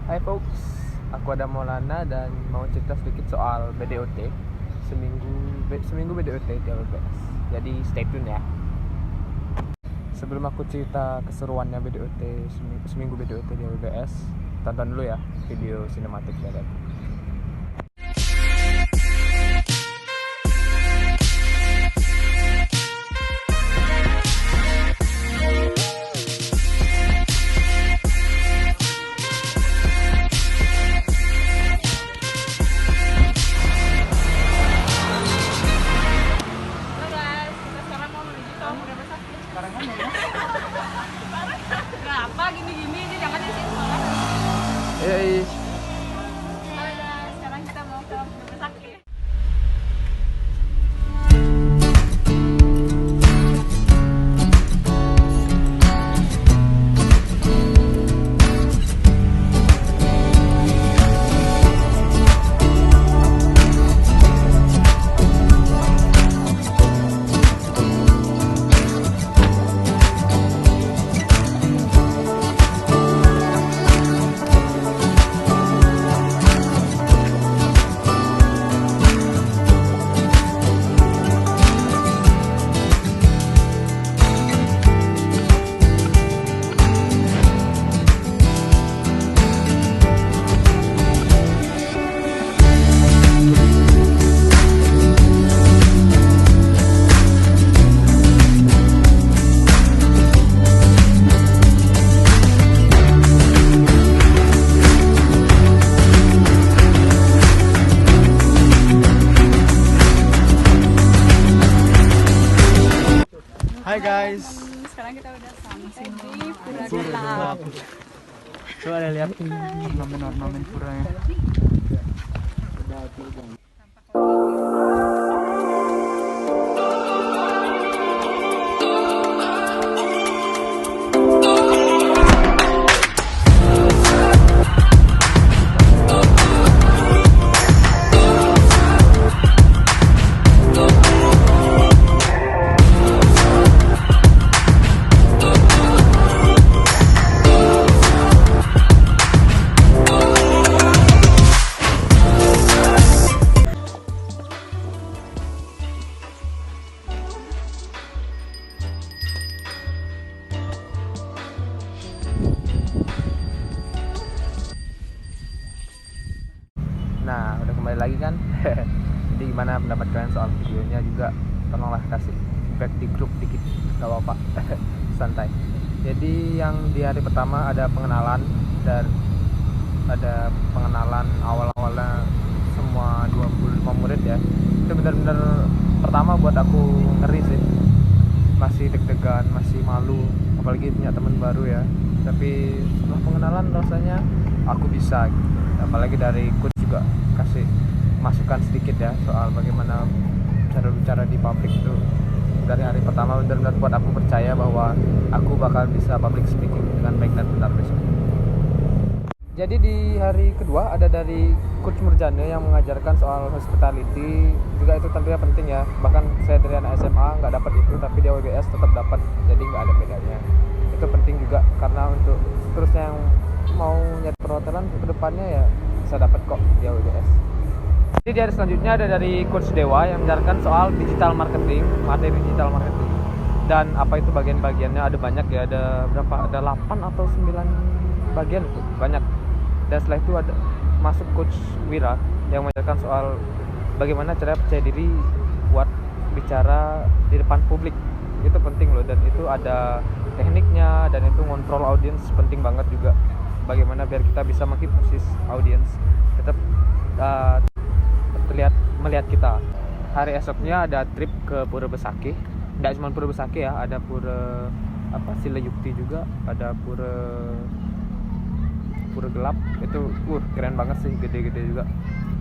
Hai folks, aku ada Maulana dan mau cerita sedikit soal BDOT. Seminggu BDOT di LBS. Jadi stay tune ya. Sebelum aku cerita keseruannya BDOT seminggu BDOT di LBS, tonton dulu ya video sinematik dari aku. Kenapa gini-gini sih? Jangan di sini malah. Hey. Sekarang kita mau ke rumah sakit. Hai guys. Sekarang kita udah sampai di Pura Gelap. Coba lihat ornamen puranya. Nah, udah kembali lagi kan? Jadi gimana pendapat kalian soal videonya juga? Tolonglah kasih feedback di grup dikit, gak apa-apa. Santai. Jadi yang di hari pertama ada pengenalan dan ada pengenalan awal-awalnya semua 25 murid ya. Itu benar-benar pertama buat aku ngeri sih. Masih deg-degan, masih malu, apalagi punya teman baru ya. Tapi setelah pengenalan rasanya aku bisa gitu. Apalagi dari coach juga kasih masukan sedikit ya soal bagaimana cara bicara di publik itu. Dari hari pertama benar-benar buat aku percaya bahwa aku bakal bisa public speaking dengan baik dan benar besok. Jadi di hari kedua ada dari Coach Murjane yang mengajarkan soal hospitality. Juga itu tentunya penting ya. Bahkan saya dari anak SMA nggak dapat itu, tapi di WGS tetap dapat. Jadi nggak ada bedanya. Itu penting juga karena untuk seterusnya yang mau nyari perhotelan ke depannya ya bisa dapat kok di WGS. Jadi di hari selanjutnya ada dari Coach Dewa yang mengajarkan soal digital marketing, materi digital marketing. Dan apa itu bagian-bagiannya, ada banyak ya, ada berapa? Ada 8 atau 9 bagian itu, banyak. Dan setelah itu ada masuk Coach Wira yang mengajarkan soal bagaimana cara percaya diri buat bicara di depan publik. Itu penting loh, dan itu ada tekniknya, dan itu ngontrol audiens penting banget juga. Bagaimana biar kita bisa menghipnosis audiens tetap melihat kita. Hari esoknya ada trip ke Pura Besakih. Tidak cuma Pura Besakih ya, ada Pura Silayukti juga, ada Pura Gelap. Itu keren banget sih, gede-gede juga.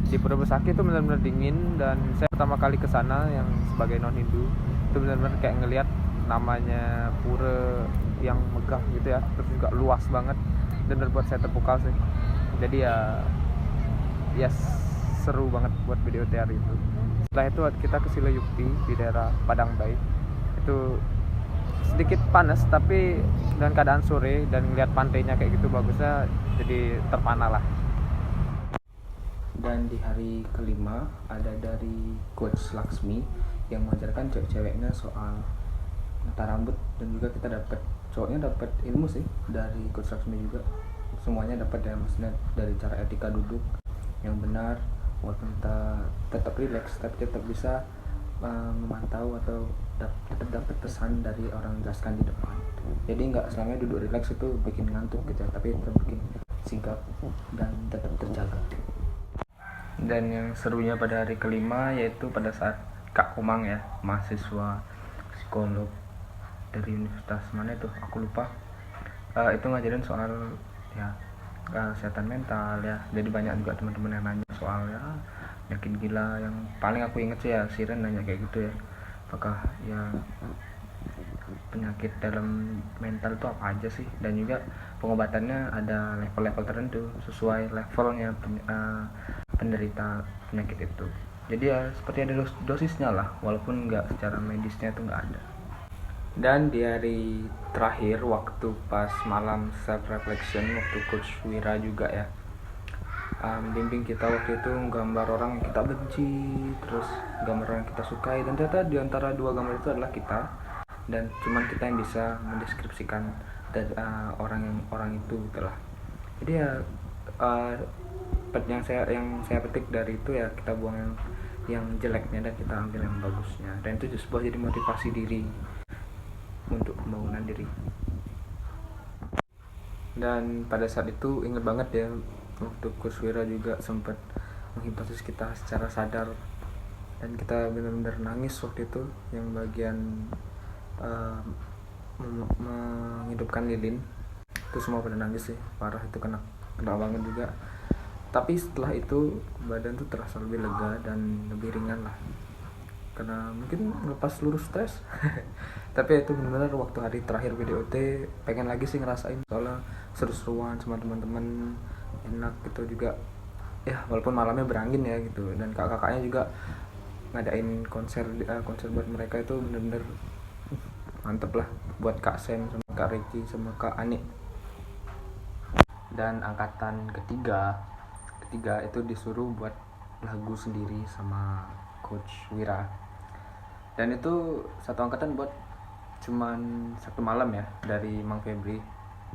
Di Pura Besakih itu benar-benar dingin, dan saya pertama kali ke sana yang sebagai non Hindu itu benar-benar kayak ngelihat namanya pura yang megah gitu ya, terus juga luas banget dan buat saya terpukau sih. Jadi ya seru banget buat video hari itu. Setelah itu kita ke Silayukti di daerah Padang Bayi. Itu sedikit panas, tapi dengan keadaan sore dan ngeliat pantainya kayak gitu bagusnya, jadi terpana lah. Dan di hari kelima ada dari Coach Laksmi yang mengajarkan cewek-ceweknya soal menata rambut, dan juga kita dapat, cowoknya dapat ilmu sih dari Coach Laksmi juga. Semuanya dapat ya, maksudnya dari cara etika duduk yang benar, walaupun kita tetap rileks tapi tetap bisa memantau atau tetap dapat pesan dari orang yang jelaskan di depan. Jadi nggak selamanya duduk rileks itu bikin ngantuk gitu, tapi tetap bikin sigap dan tetap terjaga. Dan yang serunya pada hari kelima yaitu pada saat Kak Komang ya, mahasiswa psikolog dari universitas mana itu aku lupa, itu ngajarin soal ya kesehatan mental ya. Jadi banyak juga teman-teman yang nanya soal ya penyakit gila. Yang paling aku inget sih ya Siren nanya kayak gitu ya, apakah ya penyakit dalam mental itu apa aja sih, dan juga pengobatannya ada level-level tertentu sesuai levelnya penderita penyakit itu. Jadi ya seperti ada dosisnya lah, walaupun nggak secara medisnya itu nggak ada. Dan di hari terakhir waktu pas malam self reflection, waktu Coach Wira juga ya bimbing kita waktu itu gambar orang yang kita benci, terus gambar orang yang kita sukai, dan ternyata di antara dua gambar itu adalah kita, dan cuman kita yang bisa mendeskripsikan orang itu gitu lah. Jadi ya yang saya petik dari itu ya, kita buang yang jeleknya dan kita ambil yang bagusnya, dan itu sebuah jadi motivasi diri untuk pembangunan diri. Dan pada saat itu inget banget ya, waktu Coach Wira juga sempat menghipnotis kita secara sadar, dan kita benar-benar nangis waktu itu, yang bagian menghidupkan lilin itu semua pada nangis sih, parah itu, kena banget juga. Tapi setelah itu badan tuh terasa lebih lega dan lebih ringan lah, karena mungkin lepas seluruh stres. Tapi itu benar-benar waktu hari terakhir PDOT pengen lagi sih ngerasain, soalnya seru-seruan sama teman-teman, enak gitu juga ya, walaupun malamnya berangin ya gitu. Dan kakak-kakaknya juga ngadain konser buat mereka, itu benar-benar mantep lah, buat Kak Sen sama Kak Ricky sama Kak Ani. Dan angkatan ketiga itu disuruh buat lagu sendiri sama Coach Wira, dan itu satu angkatan buat cuman satu malam ya dari Mang Febri.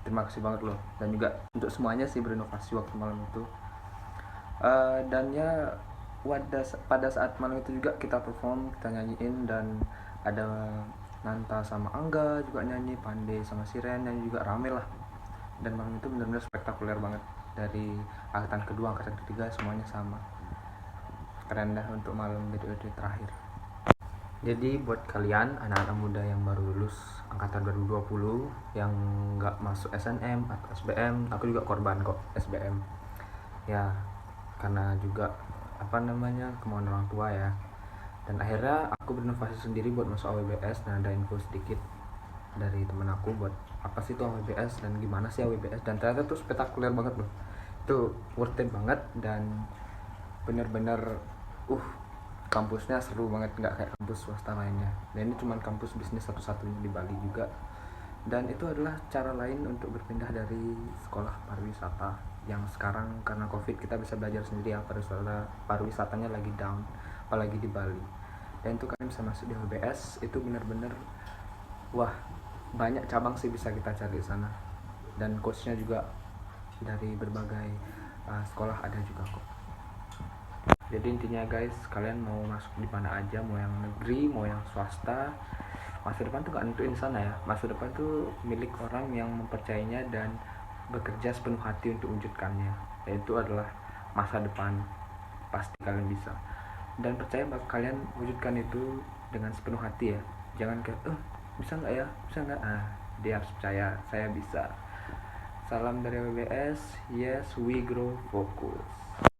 Terima kasih banget loh, dan juga untuk semuanya sih berinovasi waktu malam itu. Dan ya pada saat malam itu juga kita perform, kita nyanyiin, dan ada Nanta sama Angga juga nyanyi, Pandey sama Siren nyanyi juga, rame lah. Dan malam itu benar-benar spektakuler banget, dari angkatan kedua, angkatan ketiga semuanya sama. Keren dah untuk malam BDOD terakhir. Jadi buat kalian anak-anak muda yang baru lulus angkatan 2020 yang nggak masuk SNM atau SBM, aku juga korban kok SBM ya, karena juga kemauan orang tua ya. Dan akhirnya aku berinovasi sendiri buat masuk AWBS, dan ada info sedikit dari temen aku buat apa sih itu AWBS dan gimana sih AWBS, dan ternyata tuh spektakuler banget loh, itu worth it banget, dan bener-bener kampusnya seru banget, nggak kayak kampus swasta lainnya. Dan ini cuma kampus bisnis satu-satunya di Bali juga, dan itu adalah cara lain untuk berpindah dari sekolah pariwisata yang sekarang karena COVID kita bisa belajar sendiri ya, pariwisatanya lagi down, apalagi di Bali. Dan itu kalian bisa masuk di AWBS, itu bener-bener wah, banyak cabang sih bisa kita cari di sana, dan coachnya juga dari berbagai sekolah ada juga kok. Jadi intinya guys, kalian mau masuk di mana aja, mau yang negeri mau yang swasta, masa depan tuh gak nentuin sana ya. Masa depan tuh milik orang yang mempercayainya dan bekerja sepenuh hati untuk wujudkannya, yaitu adalah masa depan. Pasti kalian bisa, dan percaya bahwa kalian wujudkan itu dengan sepenuh hati ya. Jangan kayak bisa nggak ya, dia harus percaya, saya bisa. Salam dari WBS, yes we grow focus.